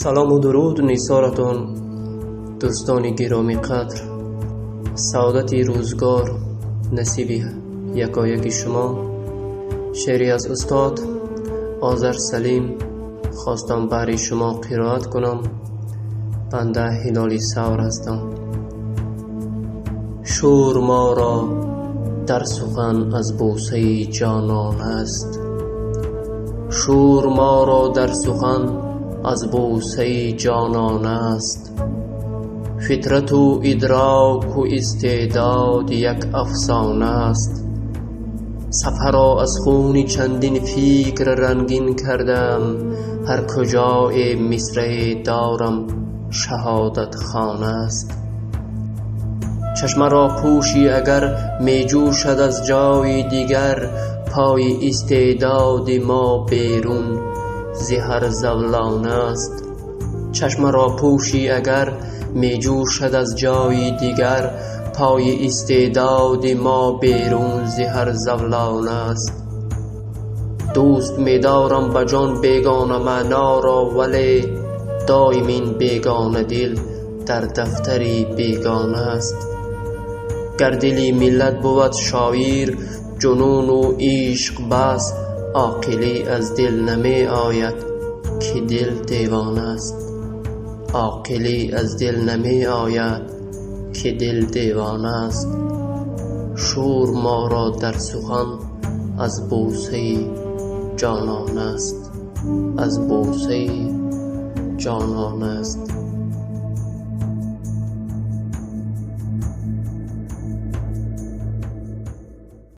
سلام و درود نیسارتون دوستان گرامی قدر. سعادت روزگار نصیب یکایک شما. شعری از استاد آذر سلیم خواستم برای شما قرائت کنم. بنده هلالی ثور هستم. شور ما را در سخن از بوسه جانان است. شور ما را در سخن از بوسه جانان است. فطرت و ادراک و استعداد یک افسانه است. صفحه را از خون چندین فکر رنگین کردم. هر کجای مصرع دارم شهادت خانه است. چشم را پوشی اگر می جوشد از جای دیگر. پای استعداد ما بیرون ز هر زولانه است. چشم را پوشی اگر می جوشد از جای دیگر. پای استعداد ما بیرون ز هر زولانه است. دوست می دارم به جان بیگانه معنا را، ولی دایم این بیگانه دل در دفتری بیگانه است. گر دلی ملت بود شاعر جنون و عشق بس، عاقلی از دل نمی آید که دل دیوانه است. عاقلی از دل نمی آید که دل دیوانه است. شور ما را در سخن از بوسه جانان است. از بوسه جانان است.